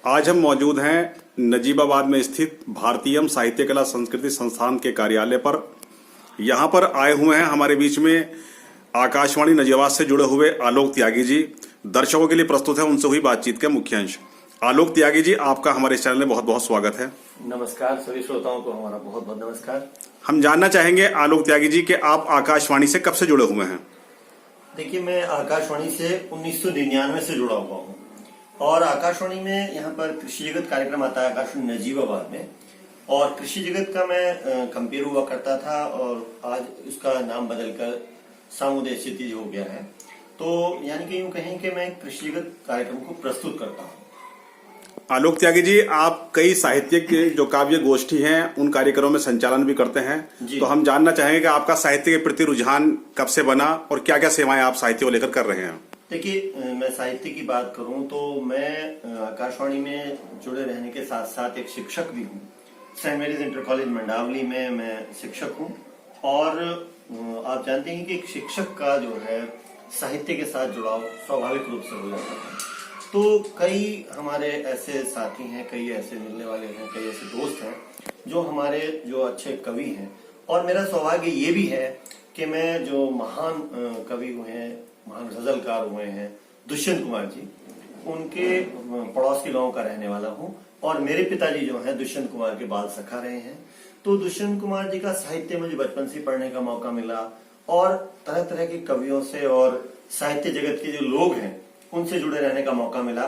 आज हम मौजूद हैं नजीबाबाद में स्थित भारतीयम साहित्य कला संस्कृति संस्थान के कार्यालय पर। यहाँ पर आए हुए हैं हमारे बीच में आकाशवाणी नजीबाबाद से जुड़े हुए आलोक त्यागी जी। दर्शकों के लिए प्रस्तुत है उनसे हुई बातचीत के मुख्य अंश। आलोक त्यागी जी, आपका हमारे इस चैनल में बहुत बहुत स्वागत है। नमस्कार, सभी श्रोताओं को हमारा बहुत बहुत नमस्कार। हम जानना चाहेंगे आलोक त्यागी जी कि आप आकाशवाणी से कब से जुड़े हुए हैं? देखिए, मैं आकाशवाणी से 1999 से जुड़ा हुआ हूँ और आकाशवाणी में यहाँ पर कृषि जगत कार्यक्रम आता है आकाशवाणी नजीबाबाद में। और कृषि जगत का मैं कंपेयर हुआ करता था और आज उसका नाम बदलकर सामुदायिक स्थिति हो गया है। तो यानी कि यूं कहें कि मैं कृषि जगत कार्यक्रम को प्रस्तुत करता हूँ। आलोक त्यागी जी, आप कई साहित्यिक जो काव्य गोष्ठी हैं उन कार्यक्रमों में संचालन भी करते हैं, तो हम जानना चाहेंगे कि आपका साहित्य के प्रति रुझान कब से बना और क्या क्या सेवाएं आप साहित्य को लेकर कर रहे हैं? देखिए, मैं साहित्य की बात करूं तो मैं आकाशवाणी में जुड़े रहने के साथ साथ एक शिक्षक भी हूं। Saint Mary's inter college Mandawali में मैं शिक्षक हूं और आप जानते हैं कि एक शिक्षक का जो है साहित्य के साथ जुड़ाव स्वाभाविक रूप से हो जाता है। तो कई हमारे ऐसे साथी हैं, कई ऐसे मिलने वाले हैं, कई ऐसे दोस्त हैं जो हमारे जो अच्छे कवि हैं। और मेरा सौभाग्य ये भी है कि मैं जो महान कवि हुए हैं, महान गजलकार हुए हैं, दुष्यंत कुमार जी, उनके पड़ोस के गांव का रहने वाला हूं। और मेरे पिताजी जो हैं दुष्यंत कुमार के बाल सखा रहे हैं। तो दुष्यंत कुमार जी का साहित्य मुझे बचपन से पढ़ने का मौका मिला और तरह तरह के कवियों से और साहित्य जगत के जो लोग हैं उनसे जुड़े रहने का मौका मिला।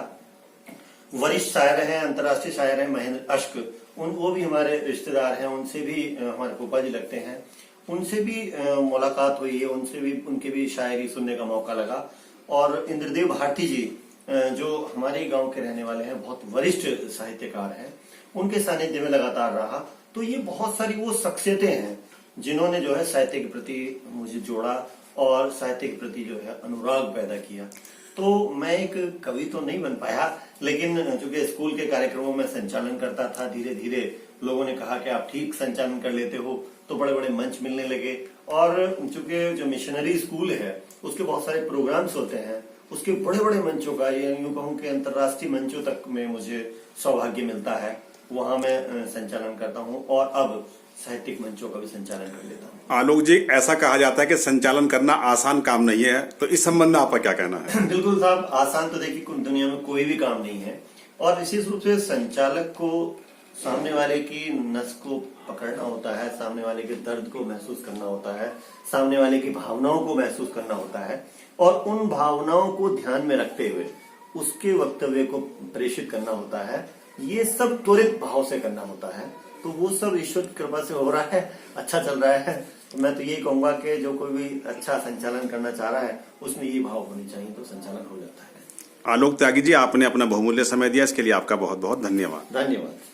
वरिष्ठ शायर हैं, अंतर्राष्ट्रीय शायर हैं महेंद्र अश्क, वो भी हमारे रिश्तेदार हैं, उनसे भी हमारे फूफा जी लगते हैं, उनसे भी मुलाकात हुई है, उनसे भी उनके भी शायरी सुनने का मौका लगा। और इंद्रदेव भारती जी जो हमारे गांव के रहने वाले हैं, बहुत वरिष्ठ साहित्यकार हैं, उनके सानिध्य में लगातार रहा। तो ये बहुत सारी वो शख्सियतें हैं जिन्होंने जो है साहित्य के प्रति मुझे जोड़ा और साहित्य के प्रति जो है अनुराग पैदा किया। तो मैं एक कवि तो नहीं बन पाया, लेकिन चूंकि स्कूल के कार्यक्रमों में संचालन करता था, धीरे धीरे लोगों ने कहा कि आप ठीक संचालन कर लेते हो, तो बड़े बड़े मंच मिलने लगे। और चूंकि जो मिशनरी स्कूल है उसके बहुत सारे प्रोग्राम्स होते हैं, उसके बड़े बड़े मंचों का, यूं कहूं कि अंतर्राष्ट्रीय मंचों तक में मुझे सौभाग्य मिलता है। वहां मैं संचालन करता हूं और अब साहित्यिक मंचों का भी संचालन कर लेता हूं। आलोक जी, ऐसा कहा जाता है कि संचालन करना आसान काम नहीं है, तो इस संबंध में आपका क्या कहना है? बिल्कुल साहब, आसान तो देखिए दुनिया में कोई भी काम नहीं है। और विशेष रूप से संचालक को सामने वाले की नस को पकड़ना होता है, सामने वाले के दर्द को महसूस करना होता है, सामने वाले की भावनाओं को महसूस करना होता है और उन भावनाओं को ध्यान में रखते हुए उसके वक्तव्य को प्रेषित करना होता है। ये सब त्वरित भाव से करना होता है। तो वो सब ईश्वर की कृपा से हो रहा है, अच्छा चल रहा है। तो मैं तो यही कहूंगा कि जो कोई भी अच्छा संचालन करना चाह रहा है उसमें ये भाव होनी चाहिए, तो संचालन हो जाता है। आलोक त्यागी जी, आपने अपना बहुमूल्य समय दिया, इसके लिए आपका बहुत बहुत धन्यवाद। धन्यवाद।